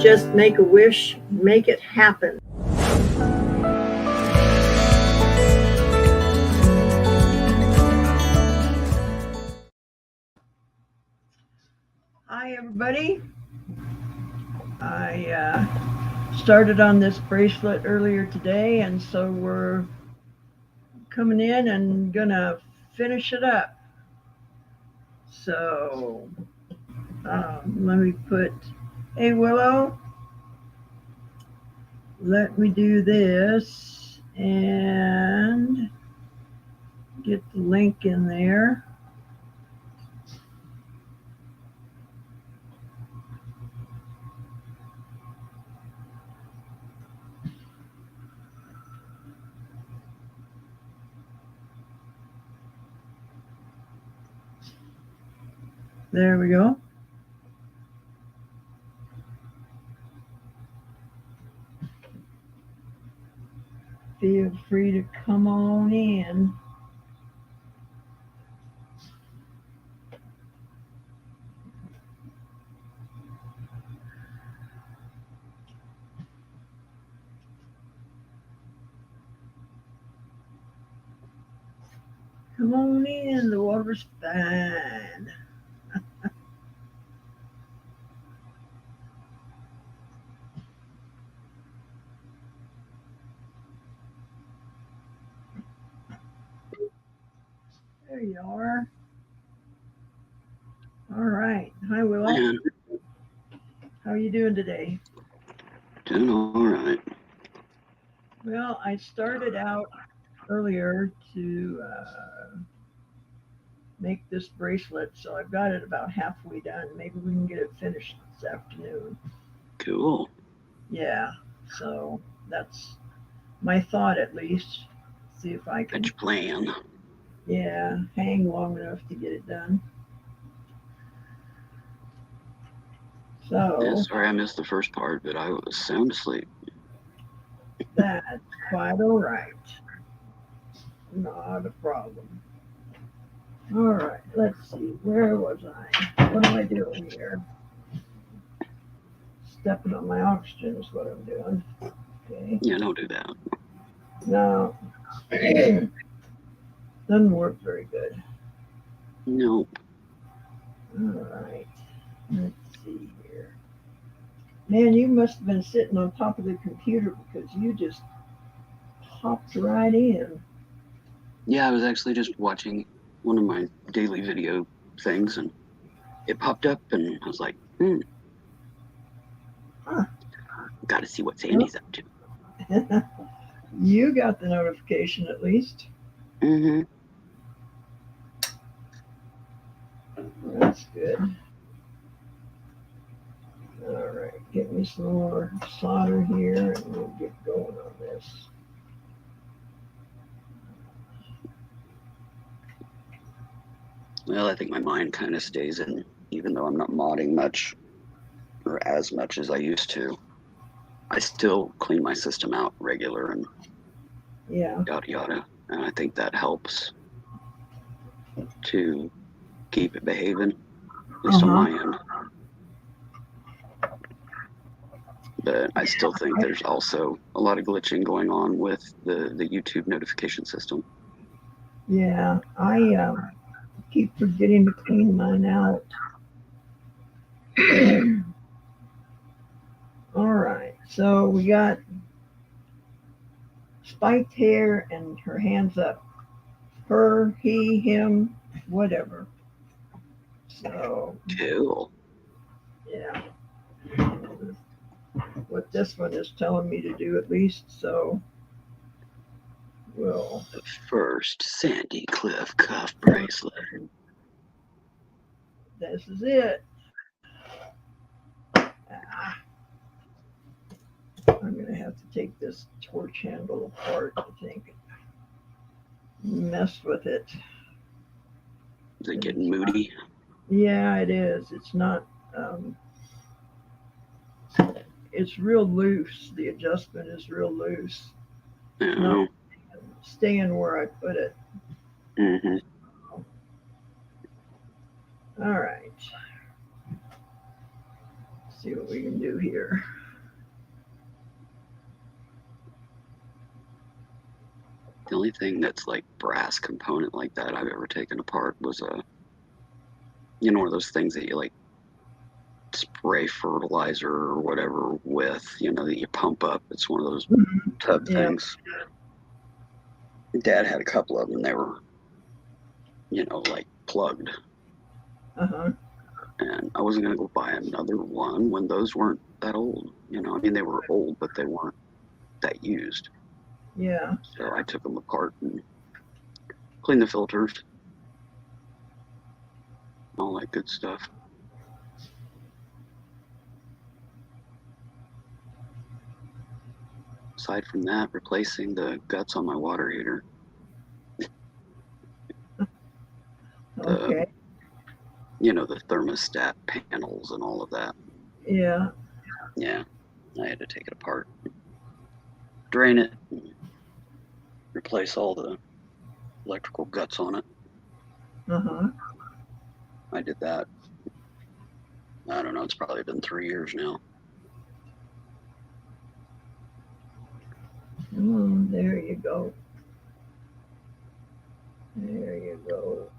just make a wish, make it happen. Hi everybody. I started on this bracelet earlier today, and so we're coming in and gonna finish it up. So let me put, hey Willow, let me do this and get the link in there. There we go. Feel free to come on in. Come on in, the water's fine. There you are. All right. Hi, Willow. Man. How are you doing today? Doing all right. Well, I started out earlier to make this bracelet, so I've got it about halfway done. Maybe we can get it finished this afternoon. Cool. Yeah, so that's my thought, at least. See if I can. That's your plan. Yeah, hang long enough to get it done. So Yeah, sorry I missed the first part, but I was sound asleep. that's quite all right. Not a problem. All right, let's see. Where was I? What am I doing here? Stepping on my oxygen is what I'm doing. Okay. Yeah, don't do that. No. Doesn't work very good. Nope. All right. Let's see here. Man, you must have been sitting on top of the computer because you just hopped right in. Yeah, I was actually just watching one of my daily video things, and it popped up, and I was like, Huh. Gotta see what Sandy's up to. You got the notification at least. Mm-hmm. That's good. All right, get me some more solder here and we'll get going on this. Well, I think my mind kind of stays in, even though I'm not modding much or as much as I used to. I still clean my system out regular and Yeah. yada yada, and I think that helps to keep it behaving, at least on my end. But I still think there's also a lot of glitching going on with the YouTube notification system. Yeah, I keep forgetting to clean mine out. All right, so we got spiked hair and her hands up. Her, he, him, whatever. So, Cool. yeah. What this one is telling me to do at least, so we'll. The first Sandicliff Cuff bracelet. This is it. Ah. I'm going to have to take this torch handle apart, I think. Mess with it. Is it getting moody? Yeah, it is. It's not, it's real loose. The adjustment is real loose. Not staying where I put it. Mm-hmm. All right. Let's see what we can do here. The only thing that's like brass component like that I've ever taken apart was one of those things that you like spray fertilizer or whatever with, that you pump up. It's one of those tub Yeah. things. Dad had a couple of them. They were, like plugged. Uh-huh. And I wasn't going to go buy another one when those weren't that old. I mean, they were old, but they weren't that used. Yeah. So I took them apart and cleaned the filters, all that good stuff. Aside from that, replacing the guts on my water heater. Okay. The thermostat panels and all of that. Yeah. Yeah, I had to take it apart, drain it, replace all the electrical guts on it. Uh-huh. I did that. I don't know, it's probably been 3 years now. There you go. There you go.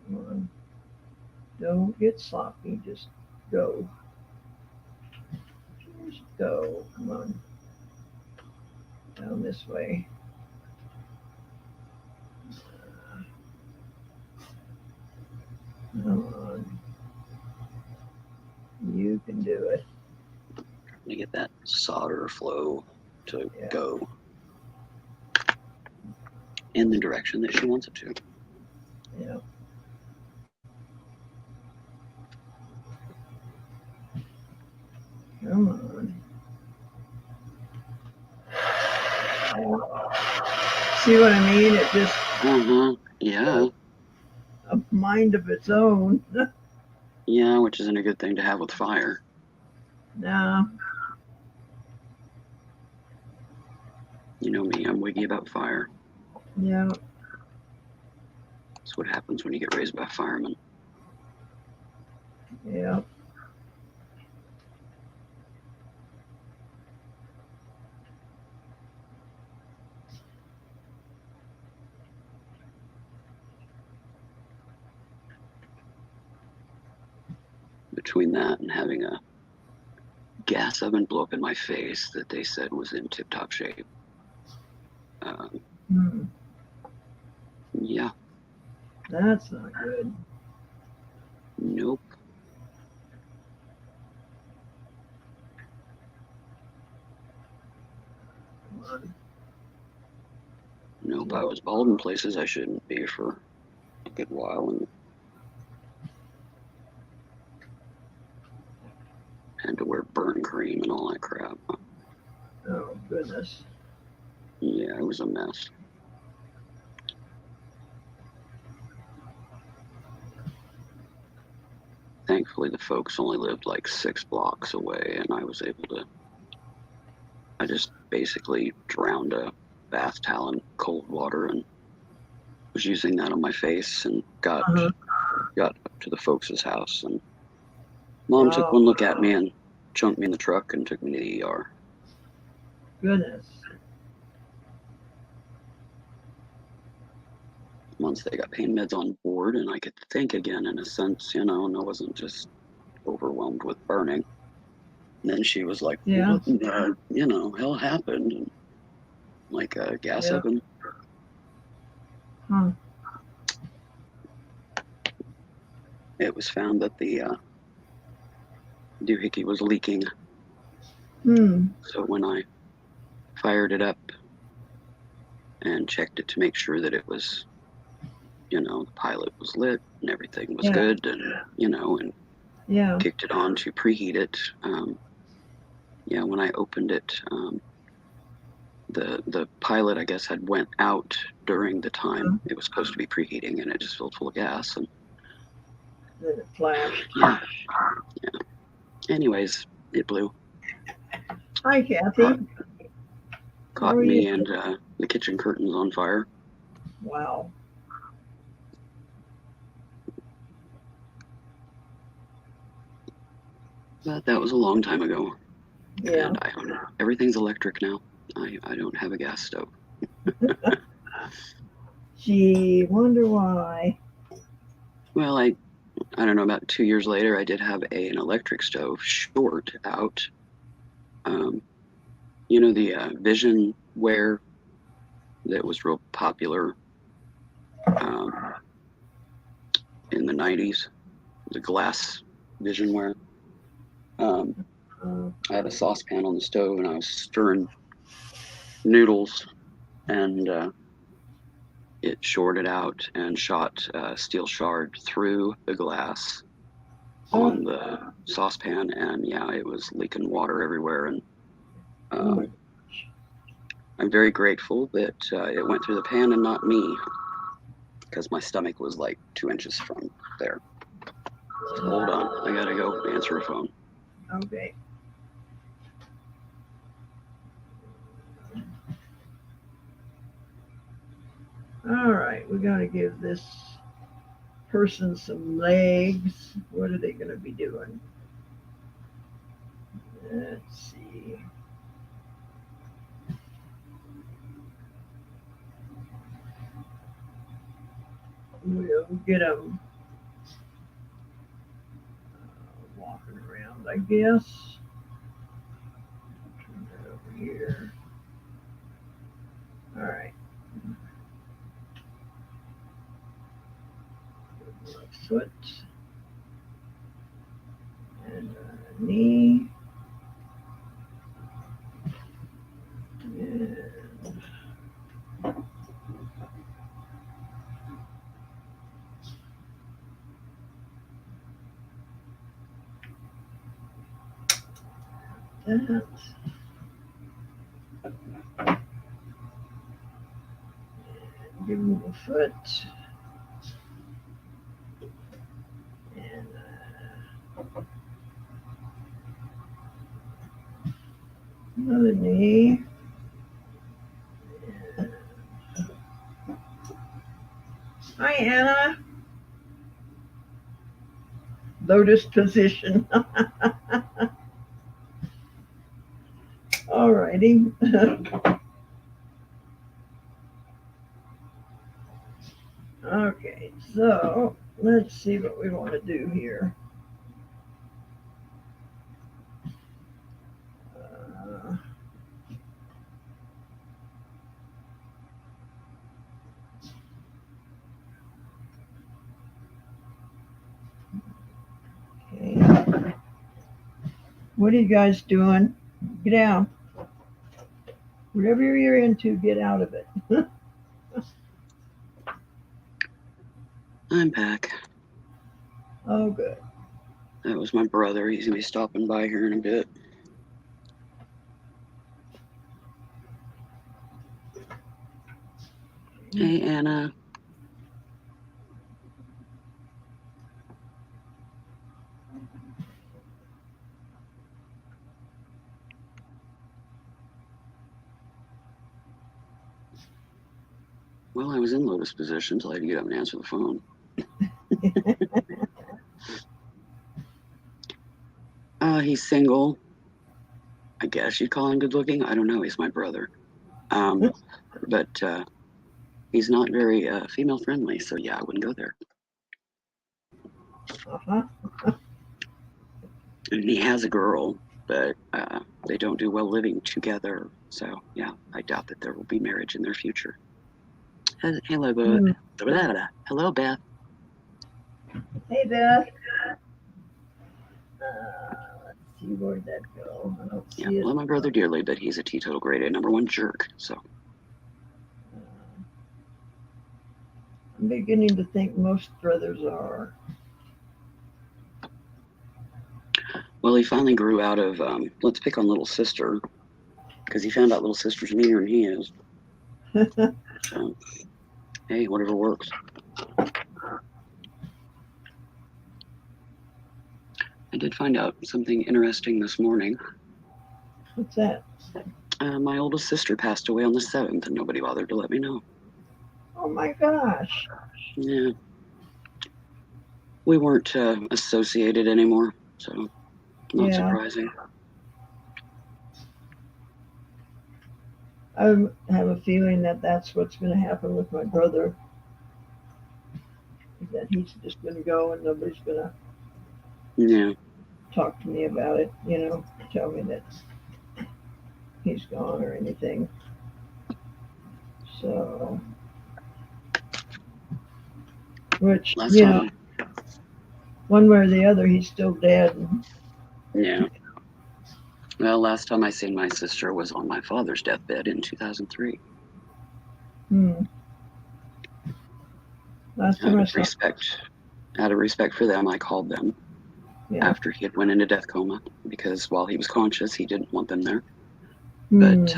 Come on. Don't get sloppy. Just go. Just go. Come on. Down this way. Come on. You can do it. To get that solder flow to go in the direction that she wants it to. Yeah. Come on. See what I mean? It just Yeah. a mind of its own. Yeah, which isn't a good thing to have with fire. Nah. You know me, I'm wiggy about fire. Yeah. That's what happens when you get raised by firemen. Yeah. Between that and having a gas oven blow up in my face that they said was in tip-top shape. Yeah. That's not good. Nope. Come on. Nope, I was bald in places I shouldn't be for a good while and had to wear burn cream and all that crap. Oh, goodness. Yeah, it was a mess. Thankfully, the folks only lived like 6 blocks away, and I just basically drowned a bath towel in cold water and was using that on my face and got up to the folks' house. And Mom took one look at me and chunked me in the truck and took me to the ER. Goodness. Once they got pain meds on board and I could think again in a sense, and I wasn't just overwhelmed with burning. And then she was like, what in the, hell happened? And like a gas oven. It was found that the doohickey was leaking. So when I fired it up and checked it to make sure that it was, the pilot was lit and everything was good and, and kicked it on to preheat it. When I opened it, the pilot, I guess, had went out during the time it was supposed to be preheating, and it just filled full of gas. And then it flashed. Yeah. Anyways, it blew. Hi, Kathy. Caught me and the kitchen curtains on fire. Wow. But that was a long time ago. Yeah. And I don't know. Everything's electric now. I don't have a gas stove. Gee, wonder why. Well, I don't know, about 2 years later, I did have an electric stove short out. You know, the Vision ware that was real popular in the 90s, the glass Vision ware. I had a saucepan on the stove and I was stirring noodles, and it shorted out and shot steel shard through the glass on the saucepan, and yeah, it was leaking water everywhere. And I'm very grateful that it went through the pan and not me, because my stomach was like 2 inches from there. Hold on, I gotta go answer a phone. Okay. All right, we got to give this person some legs. What are they going to be doing? Let's see. We'll get them walking around, I guess. Turn that over here. All right. Left foot and knee. And that. Give him a foot. And another knee. And hi, Anna. Lotus position. All righty. Okay, so let's see what we want to do here. Okay. What are you guys doing? Get down. Whatever you're into, get out of it. I'm back. Oh, good. That was my brother. He's gonna be stopping by here in a bit. Hey, Anna. Well, I was in lotus position until I had to get up and answer the phone. He's single. I guess you'd call him good looking. I don't know. He's my brother. But he's not very female friendly, so yeah, I wouldn't go there. Uh-huh. And he has a girl, but they don't do well living together. So yeah, I doubt that there will be marriage in their future. Hello, Beth. Hello, Beth. Hey, Beth. Let's see, where'd that go? I don't see it. Love my brother dearly, but he's a teetotal grade A #1 jerk. So I'm beginning to think most brothers are. well, he finally grew out of let's pick on little sister, because he found out little sister's meaner than he is. So hey, whatever works. I did find out something interesting this morning. What's that? My oldest sister passed away on the 7th, and nobody bothered to let me know. Oh my gosh. Yeah. We weren't associated anymore, so not surprising. I have a feeling that that's what's going to happen with my brother. That he's just going to go and nobody's going to Yeah. talk to me about it, tell me that he's gone or anything. So, which, Last time. one way or the other, he's still dead. Yeah. Well, last time I seen my sister was on my father's deathbed in 2003. Last time I saw. Out of respect for them, I called them after he had went into death coma, because while he was conscious, he didn't want them there. But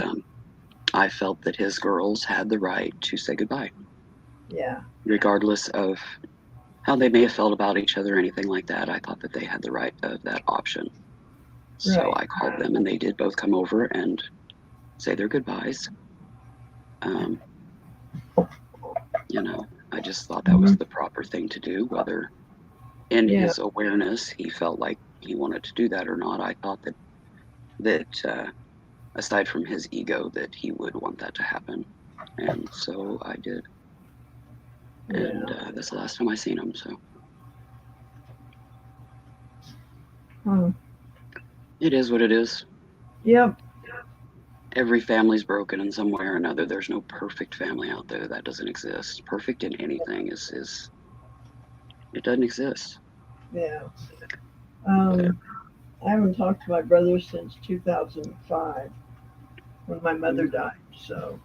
I felt that his girls had the right to say goodbye. Yeah. Regardless of how they may have felt about each other or anything like that, I thought that they had the right of that option. So Right. I called them, and they did both come over and say their goodbyes. I just thought that was the proper thing to do, whether in his awareness he felt like he wanted to do that or not. I thought that aside from his ego, that he would want that to happen, and so I did. And that's the last time I seen him. So it is what it is. Yep. Every family's broken in some way or another. There's no perfect family out there. That doesn't exist. Perfect in anything is it doesn't exist. Yeah. I haven't talked to my brother since 2005 when my mother died. So.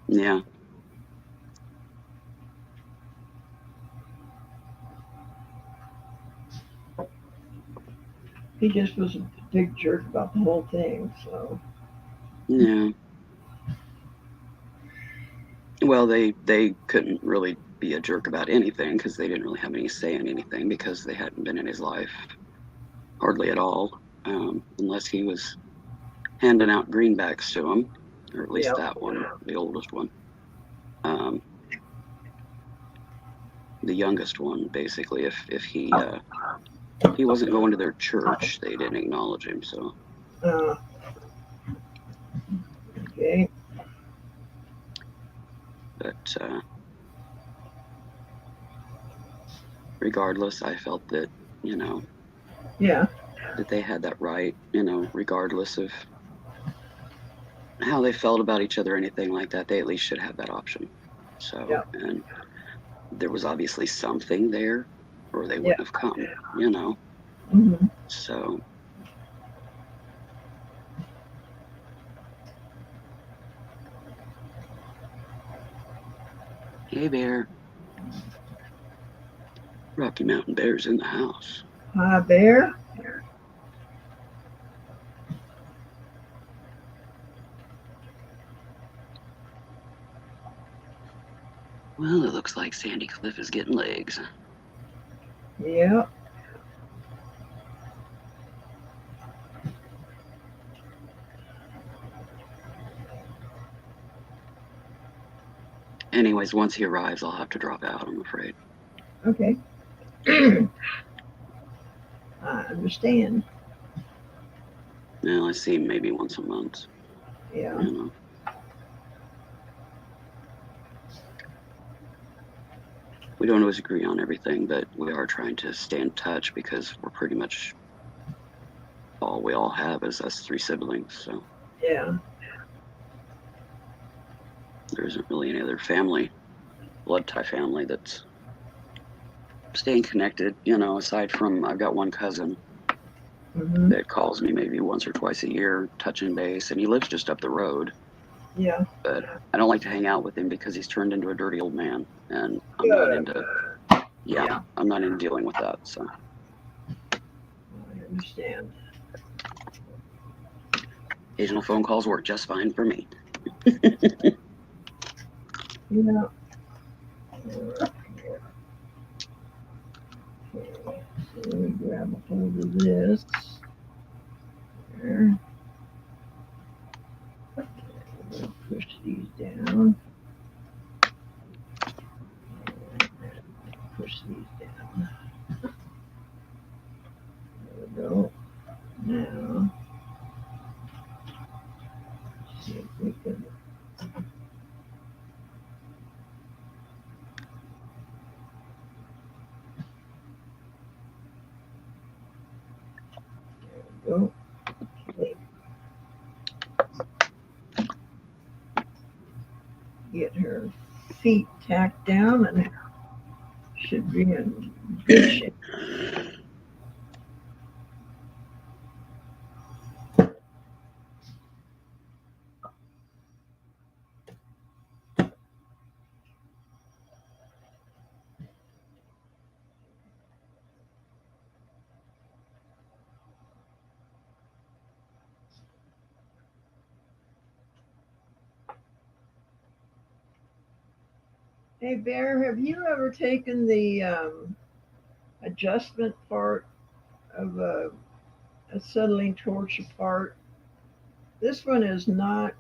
Yeah. He just was a big jerk about the whole thing. So. Yeah. Well, they couldn't really be a jerk about anything because they didn't really have any say in anything because they hadn't been in his life hardly at all, unless he was handing out greenbacks to him, or at least that one, the oldest one. The youngest one, basically, if he wasn't going to their church, they didn't acknowledge him. So. Okay. But regardless, I felt that that they had that right, regardless of how they felt about each other or anything like that, they at least should have that option. So, and there was obviously something there, or they wouldn't have come, So. Hey, Bear. Rocky Mountain Bear's in the house. Hi, Bear. Well, it looks like Sandicliff is getting legs. Yeah. Anyways, once he arrives, I'll have to drop out, I'm afraid. Okay. I understand. Well, I see him maybe once a month. Yeah. We don't always agree on everything, but we are trying to stay in touch because we're pretty much all we all have is us three siblings. So yeah, there isn't really any other blood tie family that's staying connected. Aside from I've got one cousin that calls me maybe once or twice a year, touching base, and he lives just up the road. Yeah. But I don't like to hang out with him because he's turned into a dirty old man, and I'm not into. Yeah, I'm not into dealing with that. So. I understand. Occasional phone calls work just fine for me. Yeah. Okay, so let me grab a hold of this. There. Push these down. Push these down. There we go. Now, see if we can Go. Okay. Get her feet tacked down and should be in good shape. Hey Bear, have you ever taken the adjustment part of a acetylene torch apart? This one is not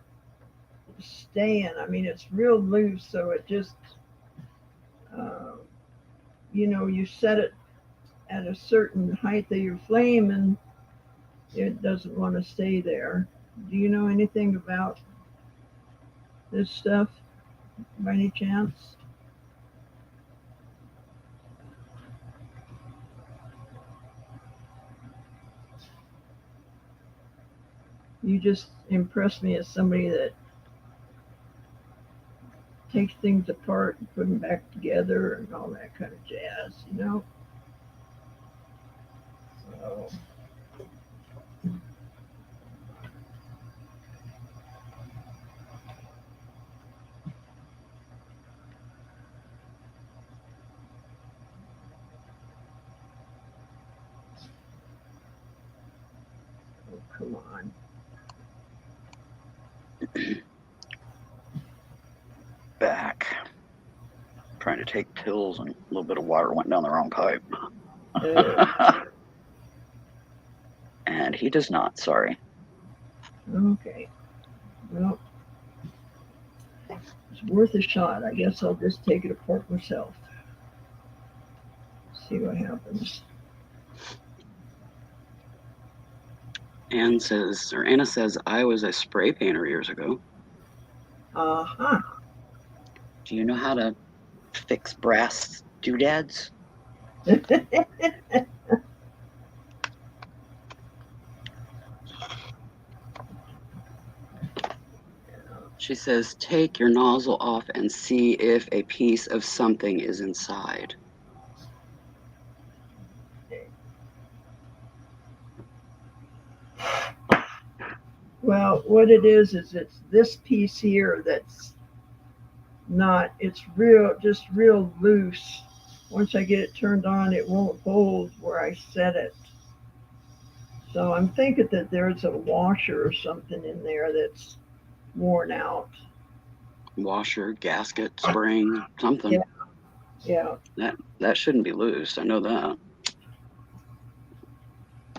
staying. I mean, it's real loose, so it just, uh, you set it at a certain height of your flame and it doesn't want to stay there. Do you know anything about this stuff by any chance? You just impress me as somebody that takes things apart and put them back together and all that kind of jazz, So, oh, come on. Back. Trying to take pills and a little bit of water went down the wrong pipe. And he does not, sorry. Okay. Well, it's worth a shot. I guess I'll just take it apart myself. See what happens. Anna says, I was a spray painter years ago. Uh-huh. Do you know how to fix brass doodads? She says, take your nozzle off and see if a piece of something is inside. Well, what it is it's this piece here that's not, it's just real loose. Once I get it turned on, it won't hold where I set it. So I'm thinking that there's a washer or something in there that's worn out. Washer, gasket, spring, something. Yeah. That shouldn't be loose. I know that.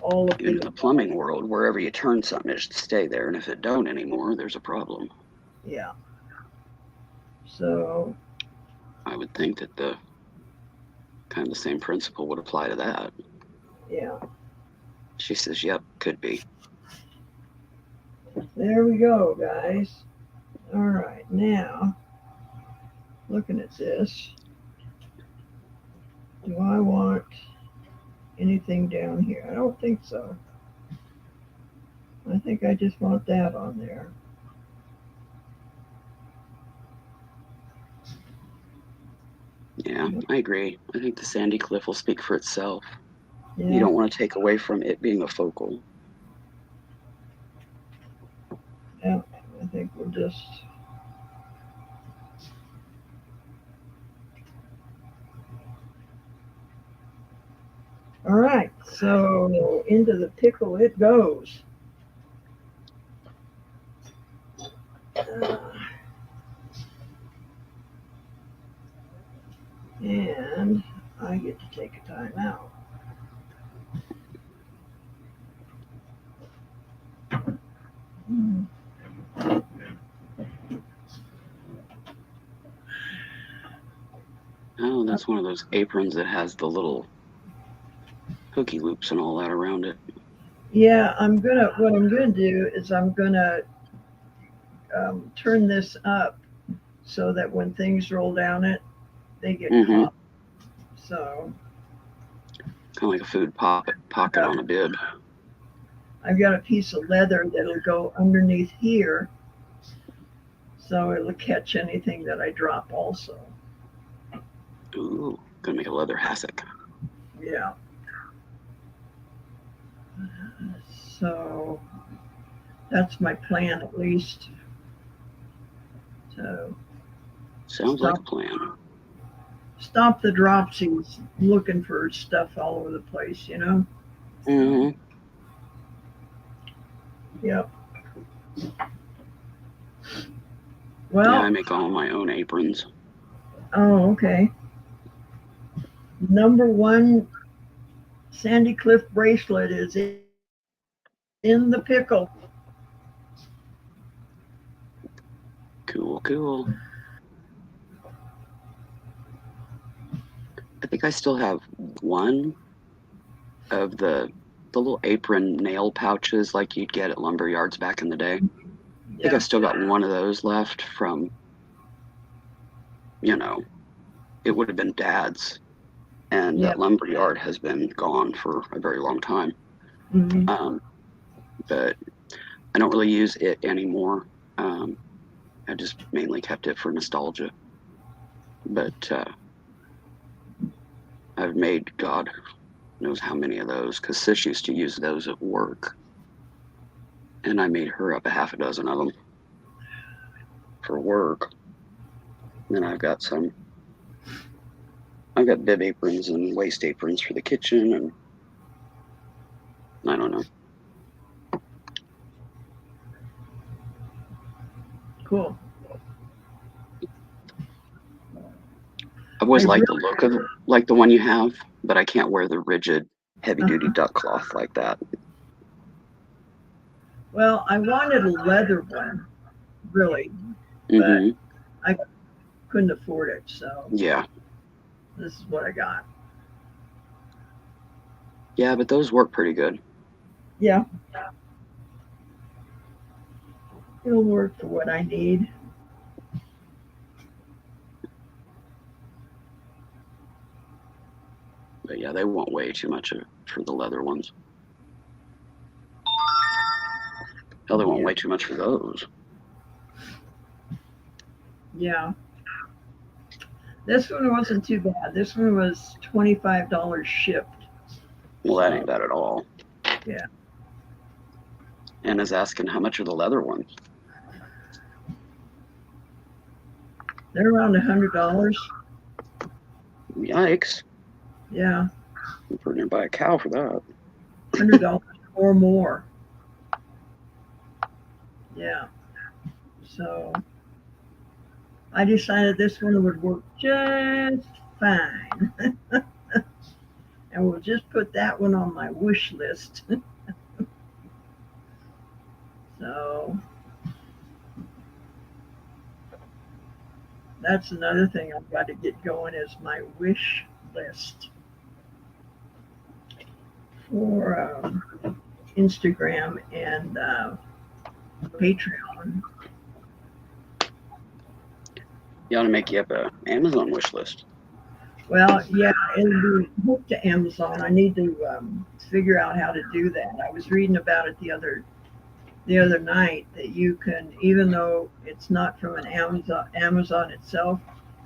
All of In the plumbing world, wherever you turn something, it should stay there. And if it don't anymore, there's a problem. Yeah. So I would think that the kind of the same principle would apply to that. Yeah. She says, yep, could be. There we go, guys. All right, now, looking at this, do I want anything down here? I don't think so. I think I just want that on there. Yeah, I agree. I think the Sandicliff will speak for itself. Yeah. You don't want to take away from it being a focal. Yeah, I think we'll just... All right, so into the pickle it goes. And I get to take a time out. Oh, that's one of those aprons that has the little hooky loops and all that around it. Yeah, what I'm gonna do is I'm gonna turn this up so that when things roll down it, they get Mm-hmm. caught. So Kind of like a food pocket on a bib. I've got a piece of leather that'll go underneath here, so it'll catch anything that I drop also. Ooh, gonna make a leather hassock. Yeah. So that's my plan at least. So Sounds like a plan. stop the dropsies looking for stuff all over the place, you know? Mm-hmm. Yep. Yeah, Well, I make all my own aprons. oh, okay. Number one Sandicliff bracelet is in the pickle. Cool, cool. I think I still have one of the little apron nail pouches like you'd get at lumber yards back in the day. I think Yeah. I've still got one of those left from, you know, it would have been Dad's, and Yeah. that lumber yard has been gone for a very long time. Hmm. But I don't really use it anymore. I just mainly kept it for nostalgia. But I've made God knows how many of those because Sis used to use those at work, and I made her up a half a dozen of them for work. Then I've got bib aprons and waist aprons for the kitchen, and I don't know. Cool. I've always I liked the really, look of like the one you have, but I can't wear the rigid, heavy-duty uh, duck cloth like that. well, I wanted a leather one, really, but Mm-hmm. I couldn't afford it, so Yeah, this is what I got. yeah, but those work pretty good. Yeah, it'll work for what I need. But yeah, they want way too much for the leather ones. Hell, they want Yeah, way too much for those. yeah. This one wasn't too bad. This one was $25 shipped. Well, that ain't So bad at all. yeah, Anna's asking how much are the leather ones? they're around $100. Yikes! Yeah, I'm pretty near buy a cow for that. $100 or more. Yeah. So I decided this one would work just fine. And we'll just put that one on my wish list. So that's another thing I've got to get going is my wish list for Instagram and Patreon. You ought to make you up a Amazon wish list. Well, yeah, it'll be hooked to Amazon. I need to figure out how to do that. I was reading about it the other night that you can, even though it's not from an Amazon itself,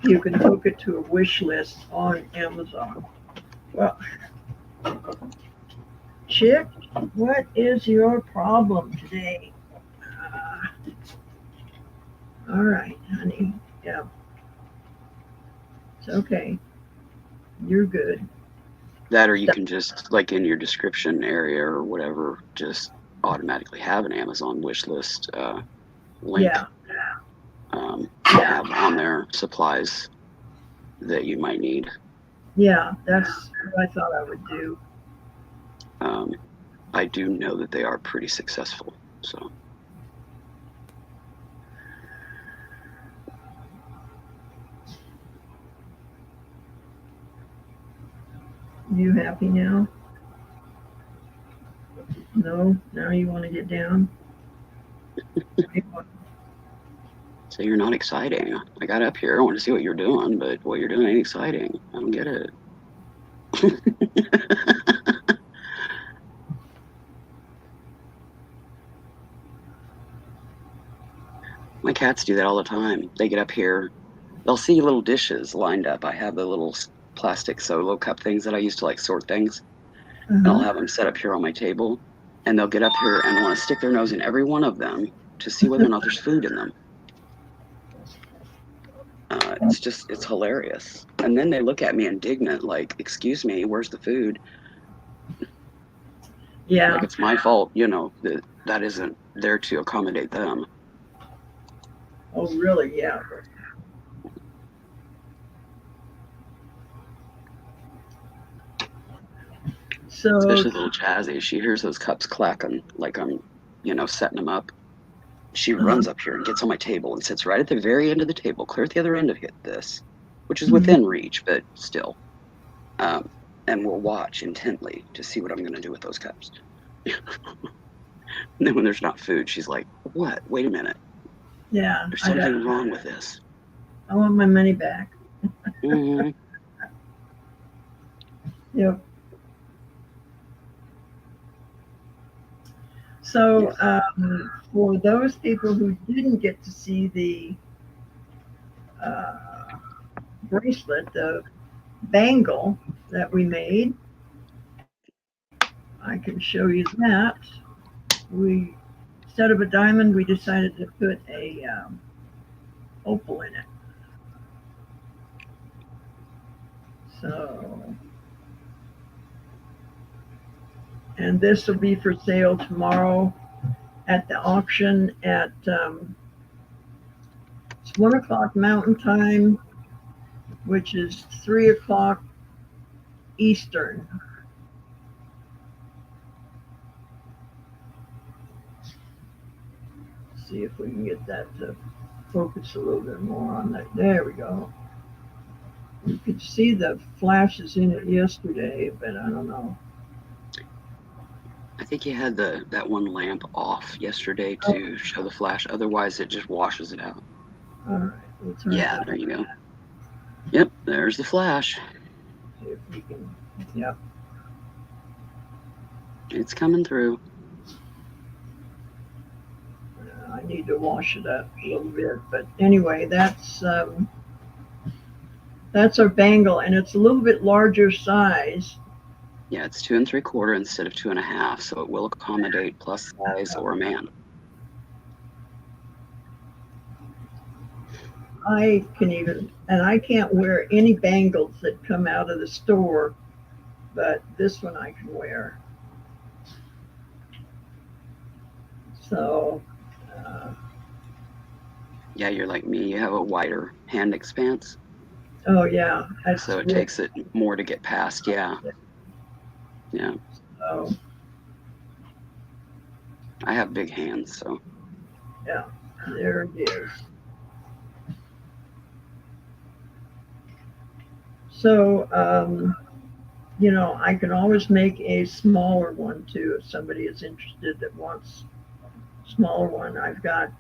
you can hook it to a wish list on Amazon. Well, Chick, what is your problem today? All right, honey. Yeah, it's okay. You're good. That, or you can just like in your description area or whatever, just automatically have an Amazon wish list link. Yeah, Have on there supplies that you might need. yeah, that's what I thought I would do. I do know that they are pretty successful. So You happy now? No? Now you want to get down? So you're not exciting. I got up here. I want to see what you're doing, but what you're doing ain't exciting. I don't get it. My cats do that all the time. They get up here. They'll see little dishes lined up. I have the little plastic solo cup things that I use to like sort things. And I'll Uh-huh. have them set up here on my table. And they'll get up here and want to stick their nose in every one of them to see whether or not there's food in them. It's hilarious. And then they look at me indignant, like, excuse me, where's the food? Yeah. Like it's my fault, that isn't there to accommodate them. Oh, really? Yeah. So, Especially little Jazzy. She hears those cups clacking like I'm, setting them up. She runs up here and gets on my table and sits right at the very end of the table, clear at the other end of this, which is within reach, but still. And we'll watch intently to see what I'm going to do with those cups. And then when there's not food, she's like, what? Wait a minute. yeah. There's something wrong with this. I want my money back. Mm-hmm. Yep. So, for those people who didn't get to see the bracelet, the bangle that we made, I can show you that. We, instead of a diamond, we decided to put a opal in it. So, and this will be for sale tomorrow at the auction at it's 1 o'clock Mountain Time, which is 3 o'clock Eastern. See if we can get that to focus a little bit more on that. There we go. You could see the flashes in it yesterday, but I don't know. I think you had that one lamp off yesterday to show the flash. Otherwise, it just washes it out. All right. We'll turn Yeah, there you go. Yep, there's the flash. See if we can. Yep. It's coming through. I need to wash it up a little bit, but anyway, that's our bangle, and it's a little bit larger size. Yeah, it's 2 3/4 instead of 2 1/2, so it will accommodate plus size or a man. I can't wear any bangles that come out of the store, but this one I can wear. So, yeah, you're like me. You have a wider hand expanse. Oh yeah. So it takes it more to get past. Yeah. Yeah. So, I have big hands, so. Yeah, there it is. So, I can always make a smaller one too if somebody is interested that wants a smaller one. I've got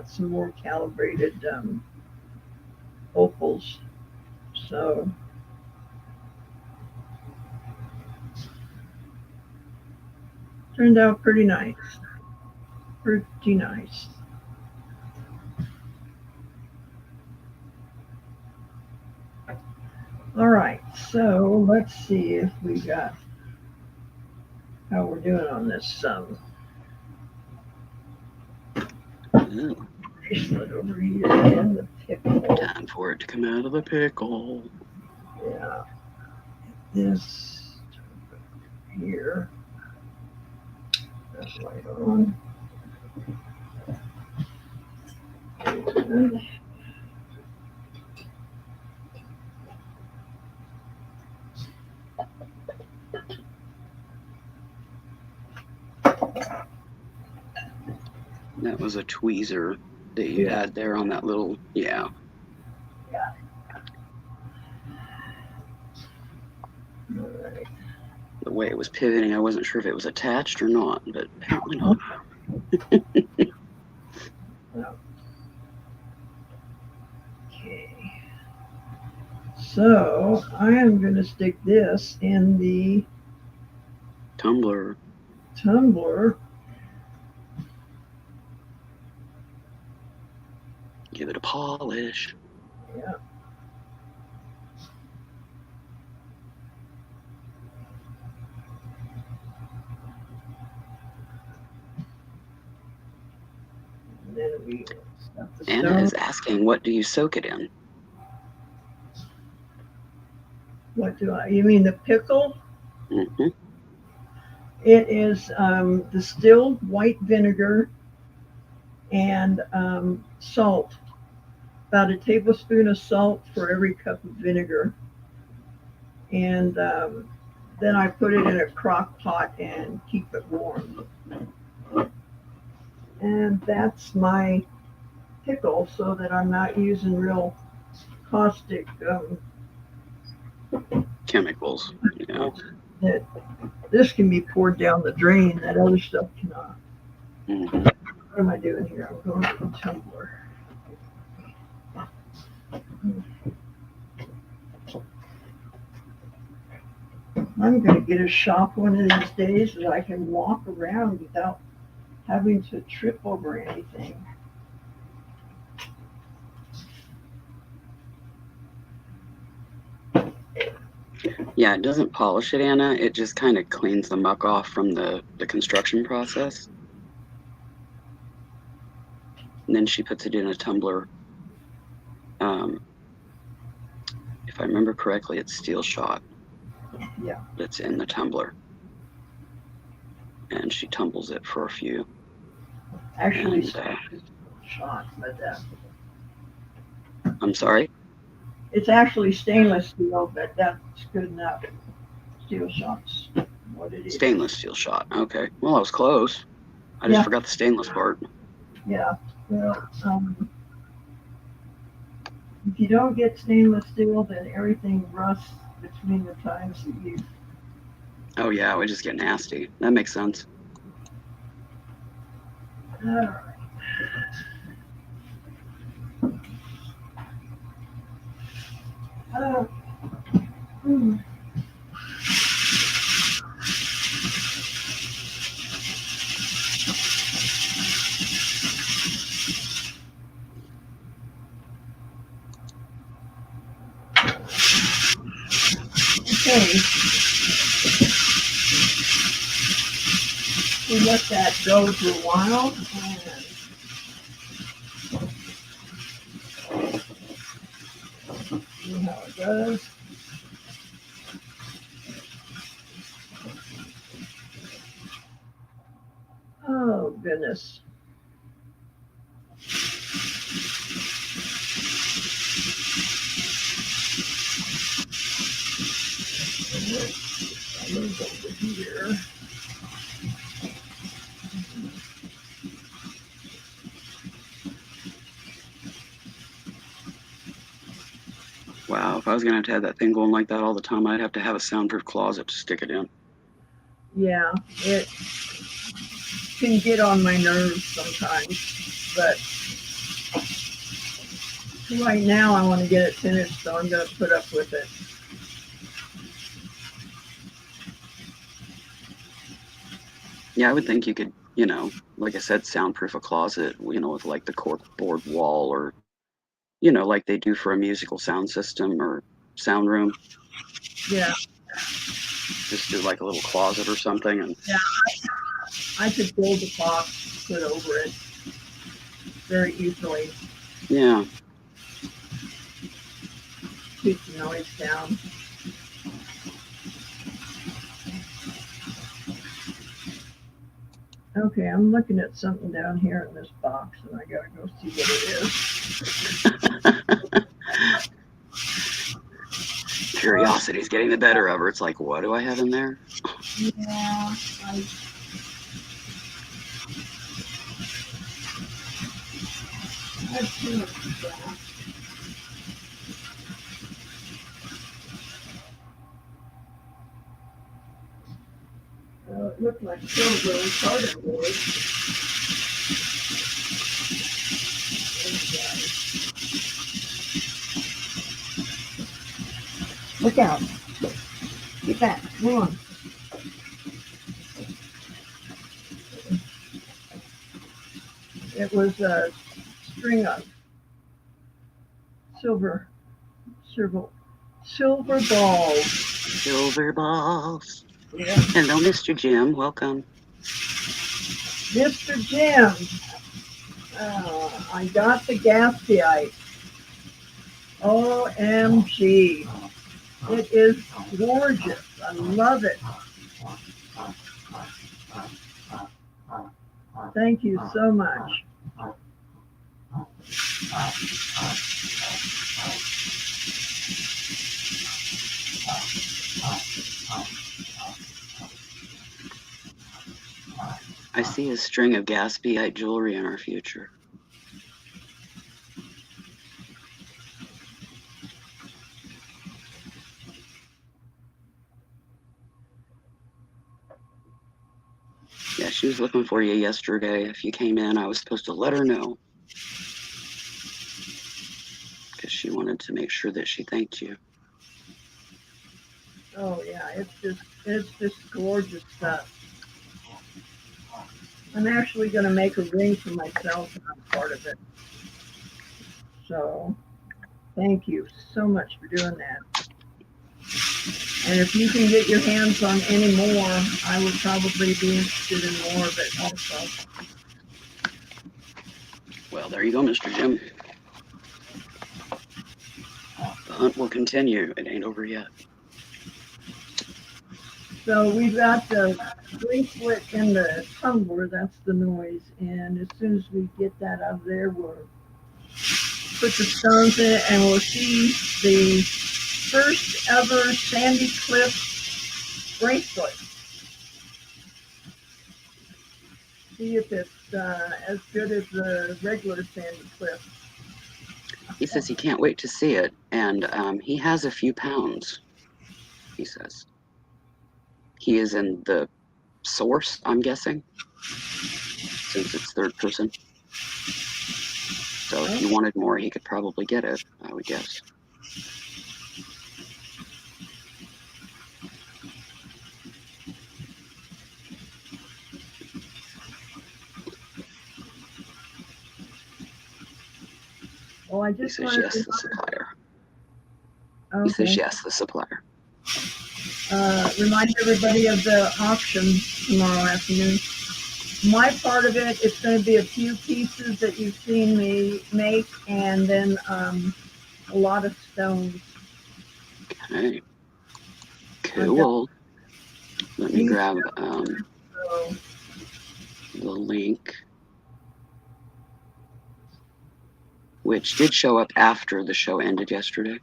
some more calibrated opals. So turned out pretty nice. Pretty nice. All right, so let's see if we got how we're doing on this bracelet over here in the pickle. Time for it to come out of the pickle. Yeah. This here. That's right on. And that was a tweezer that you had there on that little, yeah. Yeah. All right. The way it was pivoting, I wasn't sure if it was attached or not, but apparently not. Yeah. So I am going to stick this in the Tumbler. tumbler. Give it a polish. Yeah. And then we stuff the Anna stone. is asking, what do you soak it in? What do I? You mean the pickle? Mm-hmm. It is distilled white vinegar and salt. About a tablespoon of salt for every cup of vinegar. And then I put it in a crock pot and keep it warm. And that's my pickle, so that I'm not using real caustic Chemicals. Yeah. that this can be poured down the drain, that other stuff cannot. Mm-hmm. What am I doing here? I'm going to the tumbler. I'm going to get a shop one of these days that I can walk around without having to trip over anything. Yeah, it doesn't polish it, Anna. It just kind of cleans the muck off from the construction process. And then she puts it in a tumbler. If I remember correctly, it's steel shot. Yeah. That's in the tumbler. And she tumbles it for a few. Actually, And, shot, but I'm sorry? it's actually stainless steel, but that's good enough. Steel shots, what it is. Stainless steel shot. Okay. Well, I was close. I just forgot the stainless part. Yeah. Well, if you don't get stainless steel, then everything rusts between the times that you. Oh, yeah, it would just get nasty. That makes sense. All right. Hmm. Okay. We let that go for a while. And see how it goes. Oh, goodness. I move over here. Wow, if I was going to have that thing going like that all the time, I'd have to have a soundproof closet to stick it in. Yeah, it can get on my nerves sometimes, but right now I want to get it finished, so I'm going to put up with it. Yeah, I would think you could, like I said, soundproof a closet, with like the cork board wall or, like they do for a musical sound system or sound room. Yeah. Just do like a little closet or something. And yeah, I could build a box, put over it very easily. Yeah. Keep the noise down. Okay, I'm looking at something down here in this box, and I gotta go see what it is. Curiosity's getting the better of her. It's like, what do I have in there? Yeah, I've too much of that. It looked like silver cardboard. Look out. Get back. Come on. It was a string of silver balls. Silver balls. Yeah. Hello, Mr. Jim. Welcome. Mr. Jim. I got the Gaspiite. OMG. It is gorgeous. I love it. Thank you so much. I see a string of Gaspiite jewelry in our future. Yeah, she was looking for you yesterday. If you came in, I was supposed to let her know. Because she wanted to make sure that she thanked you. Oh yeah, it's just gorgeous stuff. I'm actually going to make a ring for myself on part of it. So thank you so much for doing that. And if you can get your hands on any more, I would probably be interested in more of it also. Well, there you go, Mr. Jim. The hunt will continue. It ain't over yet. So we've got the bracelet in the tumbler, that's the noise. And as soon as we get that out of there, we'll put the stones in it and we'll see the first ever Sandicliff bracelet. See if it's as good as the regular Sandicliff. He says he can't wait to see it, and he has a few pounds, he says. He is in the source, I'm guessing, since it's third person. So if you wanted more, he could probably get it, I would guess. Well, I He just says wanted yes, to the supplier. okay. He says yes, the supplier. Remind everybody of the auction tomorrow afternoon. My part of it, it's going to be a few pieces that you've seen me make, and then a lot of stones. Okay. Cool. Let me grab the link, which did show up after the show ended yesterday.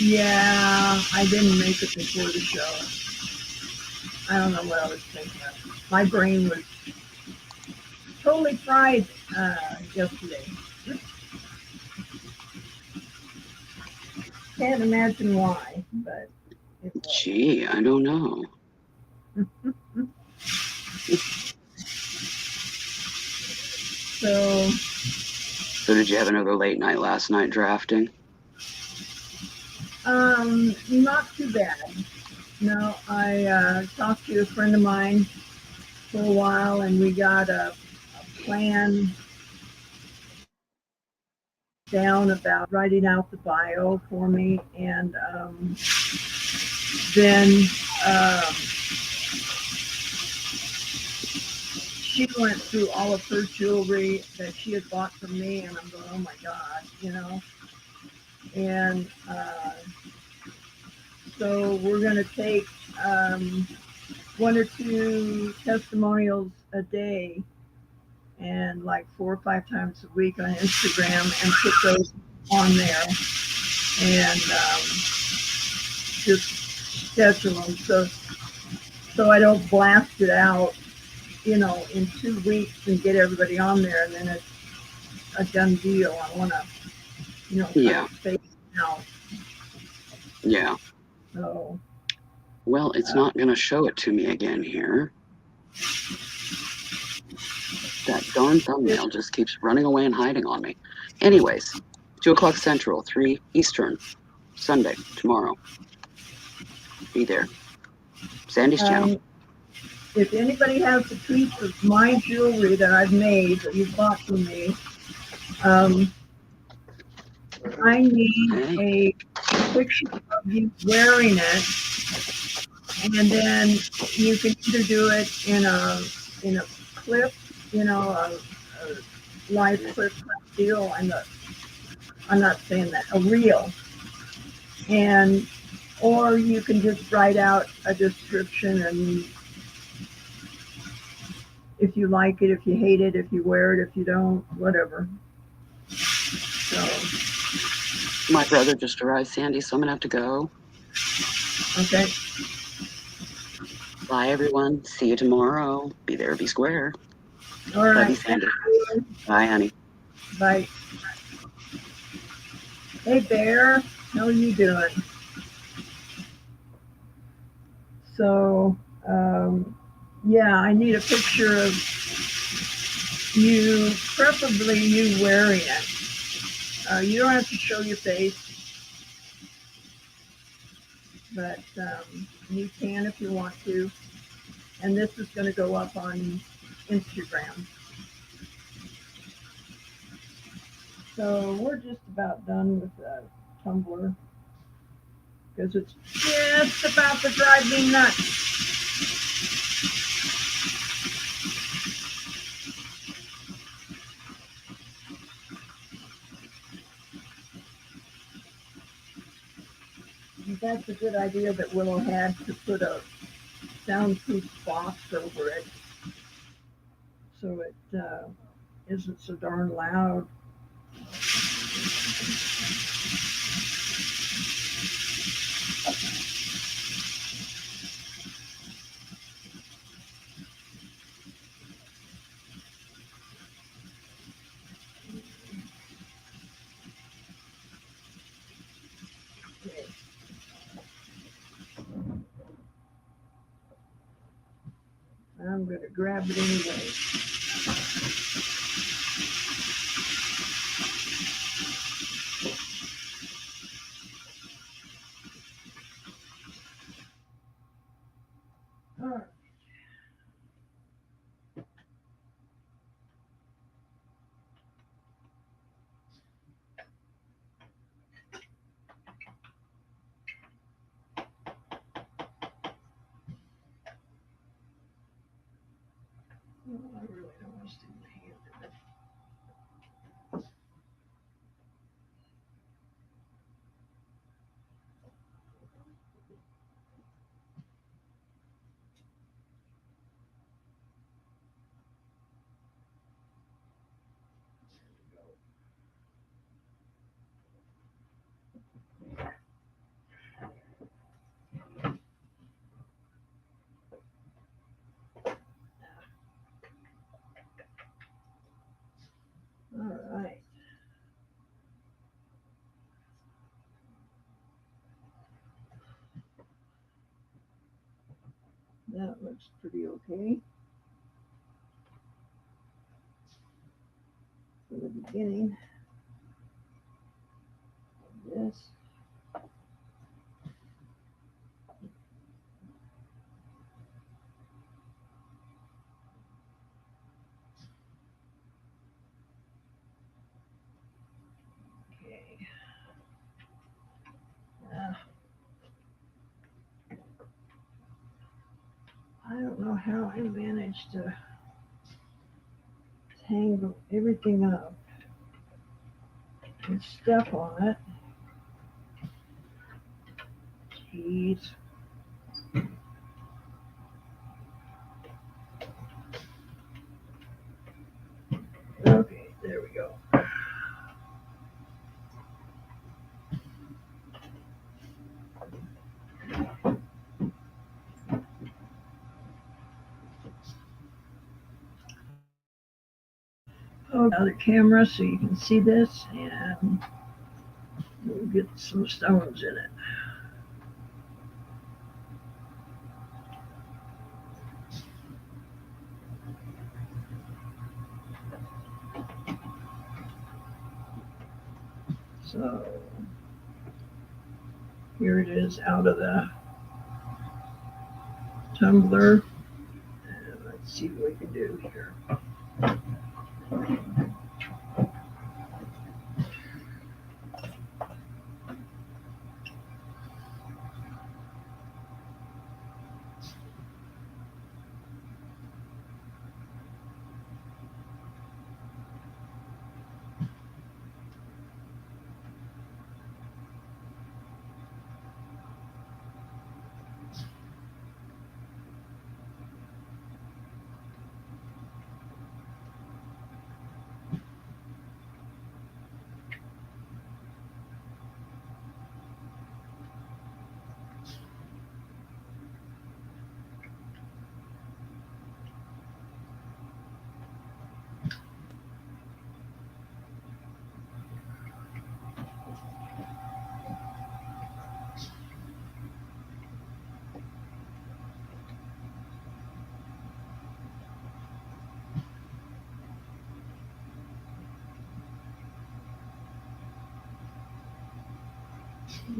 Yeah, I didn't make it before the show. I don't know what I was thinking of. My brain was totally fried yesterday. Can't imagine why, but it was. Gee, I don't know. So did you have another late night last night drafting? Not too bad. No, I talked to a friend of mine for a while, and we got a plan down about writing out the bio for me, and then she went through all of her jewelry that she had bought from me, and I'm going, oh my God, you know. And so we're going to take 1 or 2 testimonials a day and like 4 or 5 times a week on Instagram and put those on there and just schedule them so I don't blast it out, you know, in 2 weeks and get everybody on there and then it's a done deal. I want to, you know, space it out. Yeah. So. Well, it's not going to show it to me again here. That darn thumbnail just keeps running away and hiding on me. Anyways, 2 o'clock Central, 3 Eastern. Sunday, tomorrow. Be there. Sandy's channel. If anybody has a piece of my jewelry that I've made that you bought from me, I need a picture of you wearing it, and then you can either do it in a clip, you know, a live clip deal. I'm not saying that, a reel, or you can just write out a description, and if you like it, if you hate it, if you wear it, if you don't, whatever. So my brother just arrived, Sandy, so I'm gonna have to go. Okay. Bye, everyone. See you tomorrow. Be there, be square. All right. Love you, Sandy. Bye, honey. Bye. Hey, Bear. How are you doing? So, yeah, I need a picture of you, preferably you wearing it. You don't have to show your face, but you can if you want to. And this is going to go up on Instagram. So we're just about done with the Tumblr, because it's just about to drive me nuts. That's a good idea that Willow had, to put a soundproof box over it so it isn't so darn loud. Okay. I'm going to grab it anyway. All right. Well, I really don't want to stick my hand in it. All right. That looks pretty okay for the beginning of this. Okay. I don't know how I managed to tangle everything up and step on it. Jeez. Okay, there we go. Oh, other camera so you can see this, and we'll get some stones in it. So Here it is out of the tumbler. And let's see what we can do here.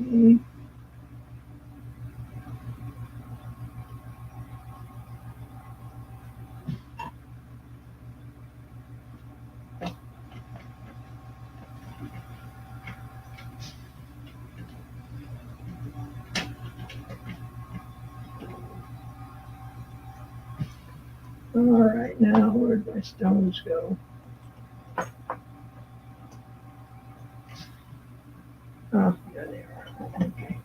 Okay. All right, now where'd my stones go? Oh, yeah, they are. Okay.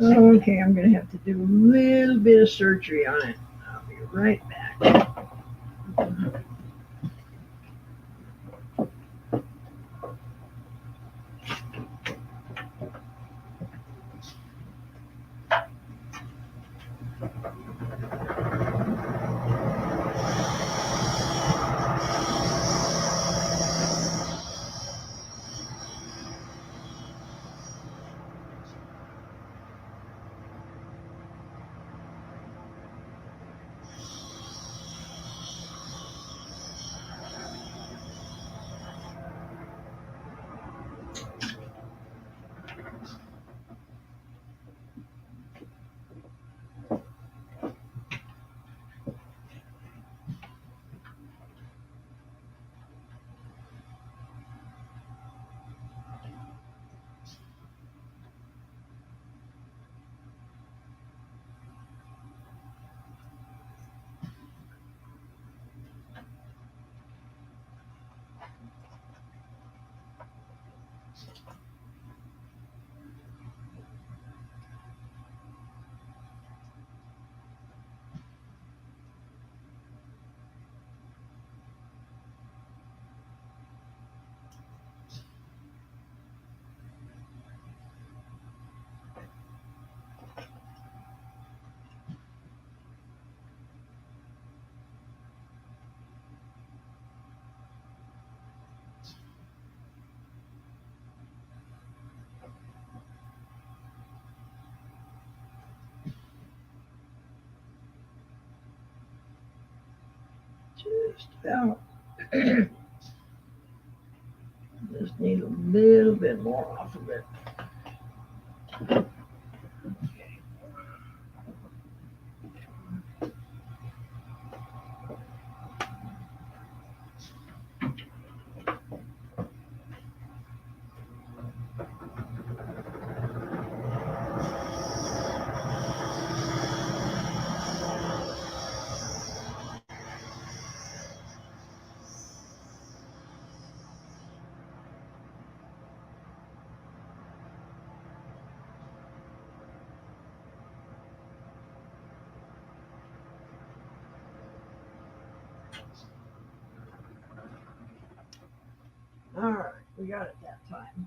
Okay, I'm gonna have to do a little bit of surgery on it. I'll be right back. Just about. Just need a little bit more off of it. All right, we got it that time.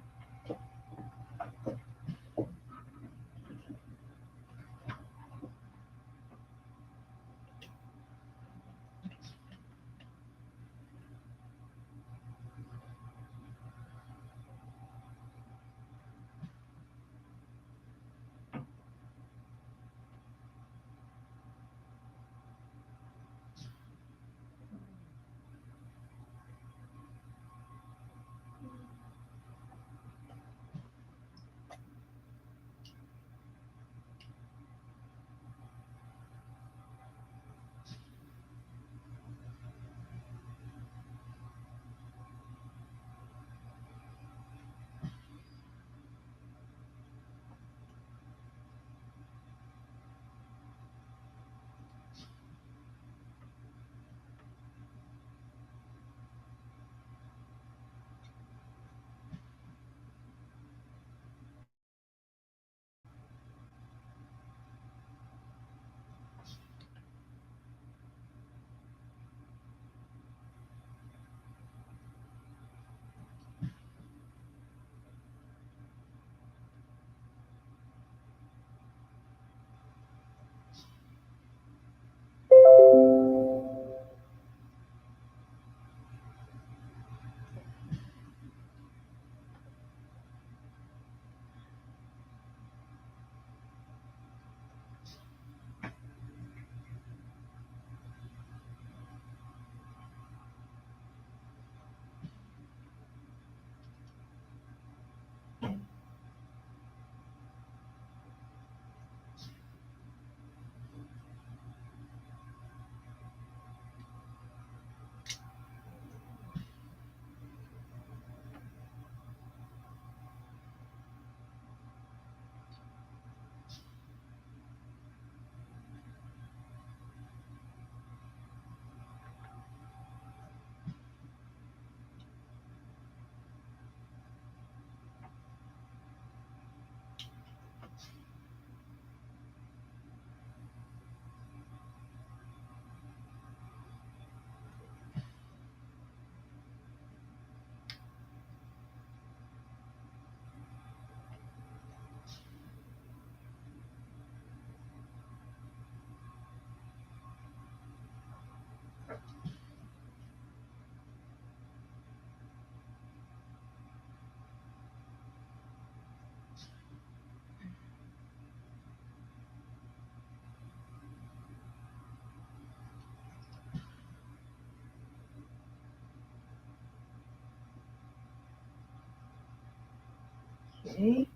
Okay,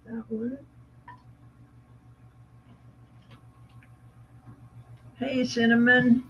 got that one. Hey, Cinnamon.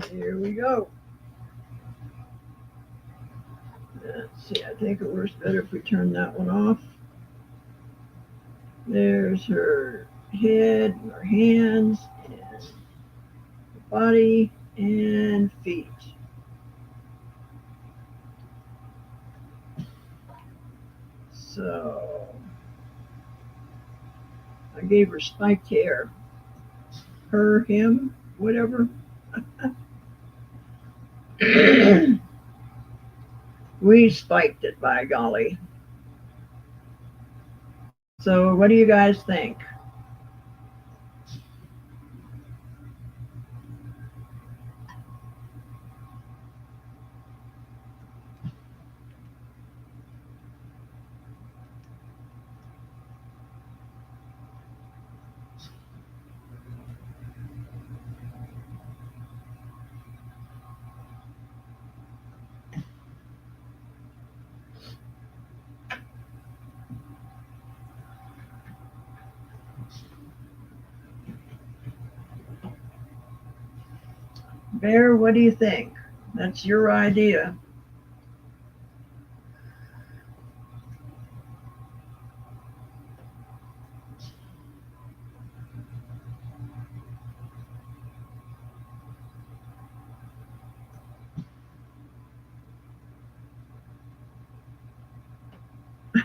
Here we go. Let's see, I think it works better if we turn that one off. There's her head, her hands, and her body and feet. So I gave her spiked hair. Her, him, whatever. We spiked it, by golly. So what do you guys think? Bear, what do you think? That's your idea.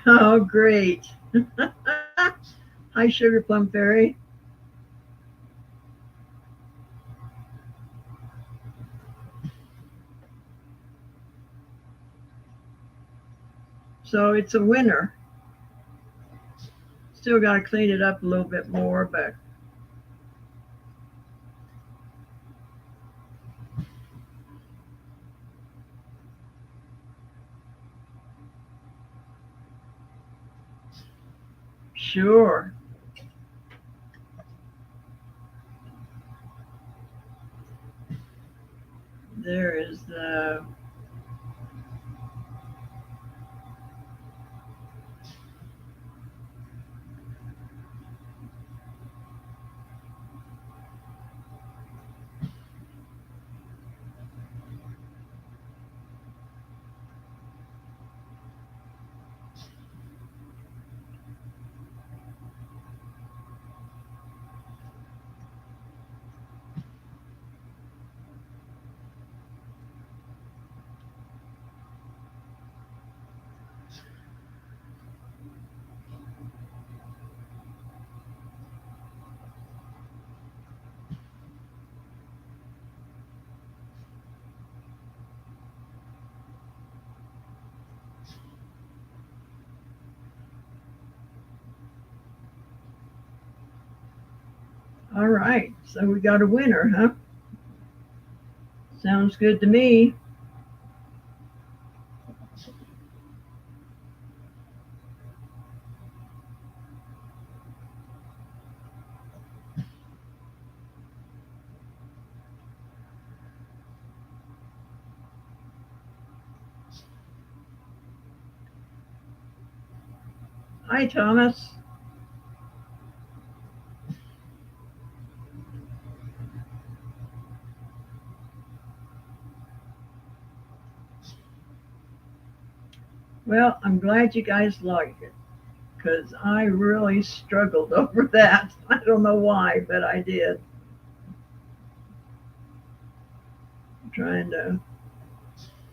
Oh, great. Hi, Sugar Plum Fairy. So it's a winner. Still got to clean it up a little bit more, but sure. There is the all right. So we got a winner, huh? Sounds good to me. Hi, Thomas. Well, I'm glad you guys like it because I really struggled over that. I don't know why, but I did. I'm trying to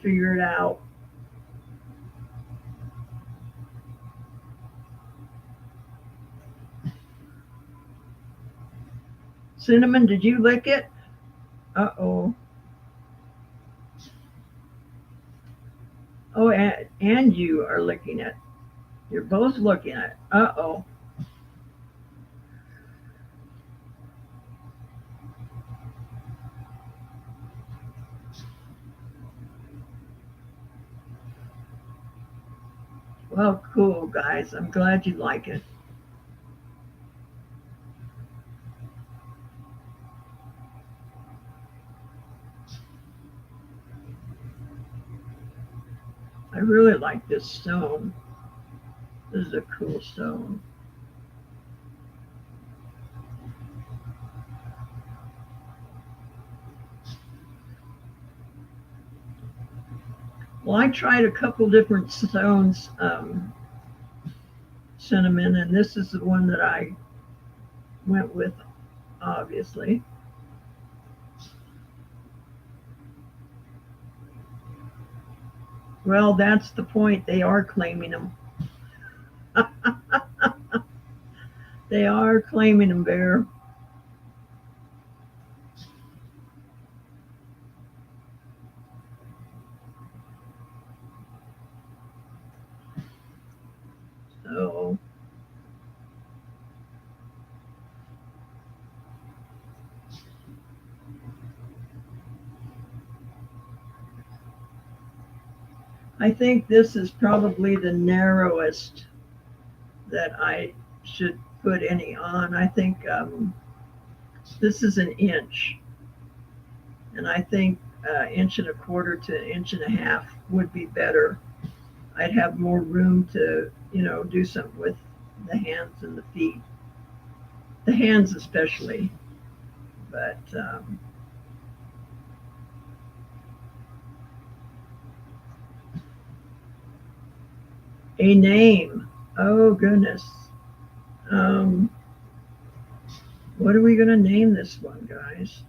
figure it out. Cinnamon, did you lick it? Uh-oh. Oh, and you are licking it. You're both looking at it. Uh-oh. Well, cool, guys. I'm glad you like it. I really like this stone. This is a cool stone. Well, I tried a couple different stones, cinnamon, and this is the one that I went with, obviously. Well, that's the point. They are claiming them. They are claiming them, Bear. So I think this is probably the narrowest that I should put any on. I think this is an inch, and I think inch and a quarter to an inch and a half would be better. I'd have more room to, do something with the hands and the feet, the hands especially. But a name, oh goodness. Um, what are we going to name this one, guys?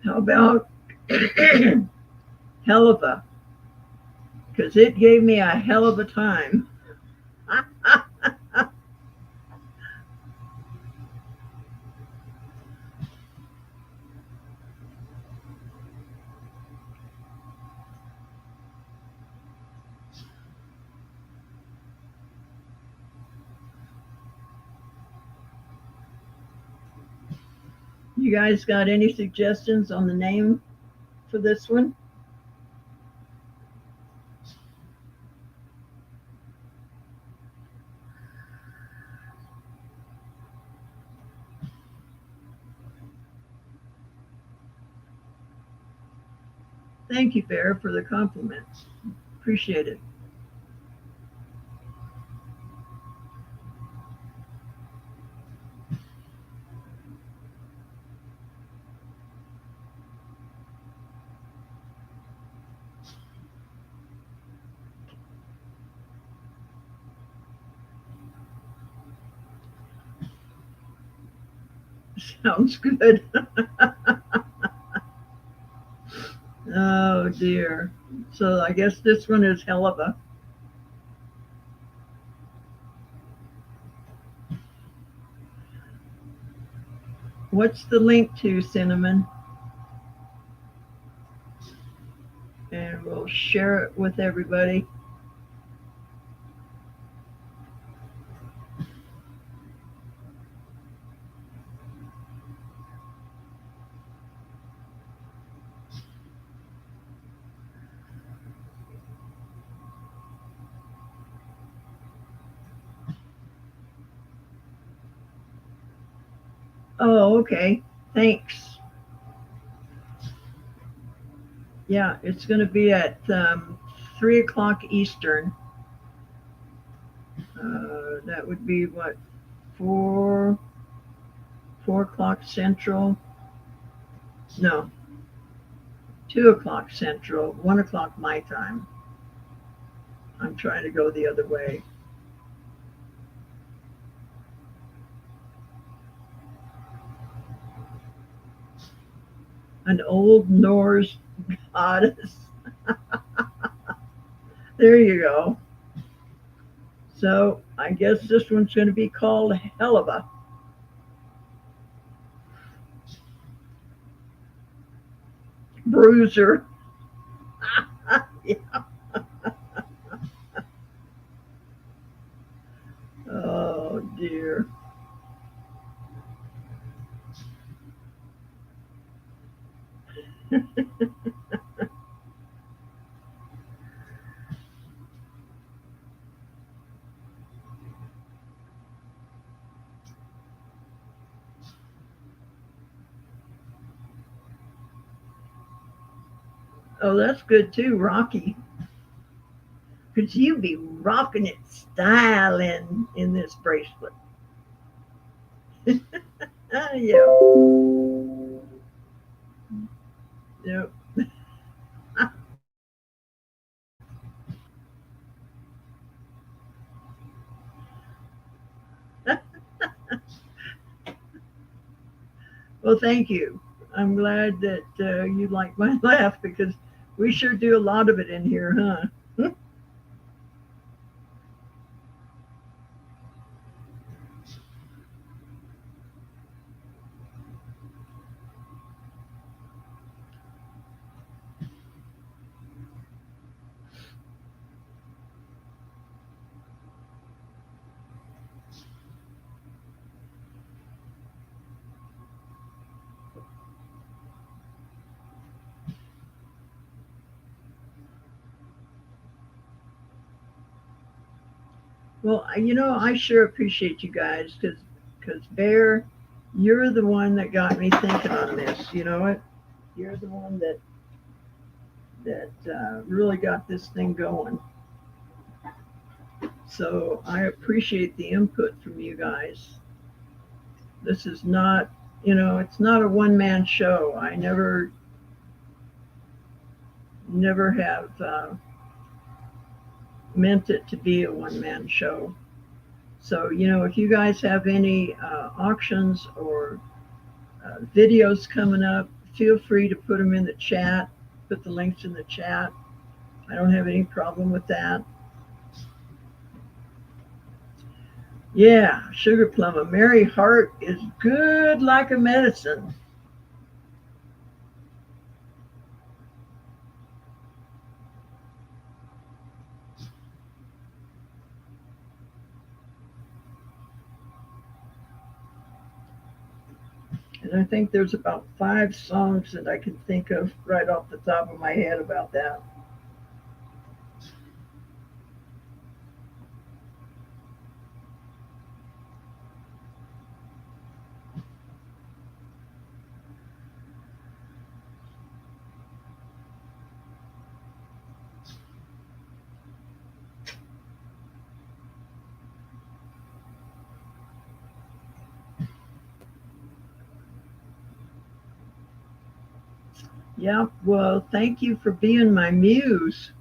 How about hell of a? Because it gave me a hell of a time. You guys got any suggestions on the name for this one? Thank you, Bear, for the compliments. Appreciate it. Sounds good. Oh dear. So I guess this one is hell of a. What's the link to, Cinnamon? And we'll share it with everybody. Oh, okay. Thanks. Yeah, it's going to be at 3 o'clock Eastern. That would be what, 4 o'clock Central? No, 2 o'clock Central, 1 o'clock my time. I'm trying to go the other way. An old Norse goddess. There you go. So I guess this one's going to be called Helva. Bruiser. Yeah. Oh dear. Oh, that's good too, Rocky. Because you be rocking it styling in this bracelet. Yeah. Yep. Well, thank you. I'm glad that you like my laugh because we sure do a lot of it in here, huh? Well, I sure appreciate you guys because Bear, you're the one that got me thinking on this. You know what? You're the one that really got this thing going. So I appreciate the input from you guys. This is not, it's not a one man show. I never have meant it to be a one man show. So, if you guys have any auctions or videos coming up, feel free to put them in the chat, put the links in the chat. I don't have any problem with that. Yeah, sugar plum, a merry heart is good like a medicine. And I think there's about 5 songs that I can think of right off the top of my head about that. Yeah, well, thank you for being my muse.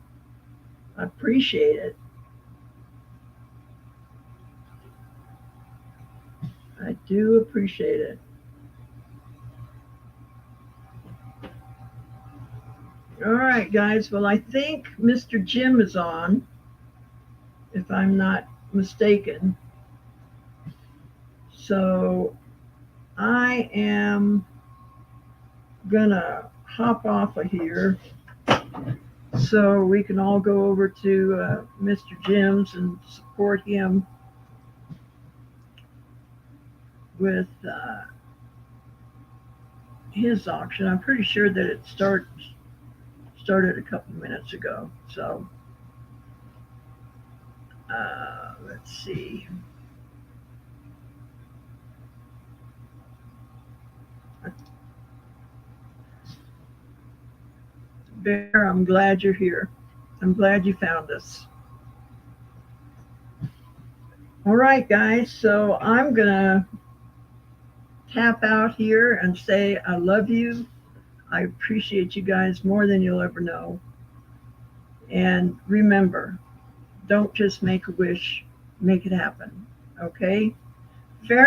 I appreciate it. I do appreciate it. All right, guys. Well, I think Mr. Jim is on, if I'm not mistaken. So I am gonna hop off of here so we can all go over to Mr. Jim's and support him with his auction. I'm pretty sure that it started a couple minutes ago. So let's see. Bear, I'm glad you're here. I'm glad you found us. All right, guys. So I'm gonna tap out here and say I love you. I appreciate you guys more than you'll ever know. And remember, don't just make a wish, make it happen. Okay? Fair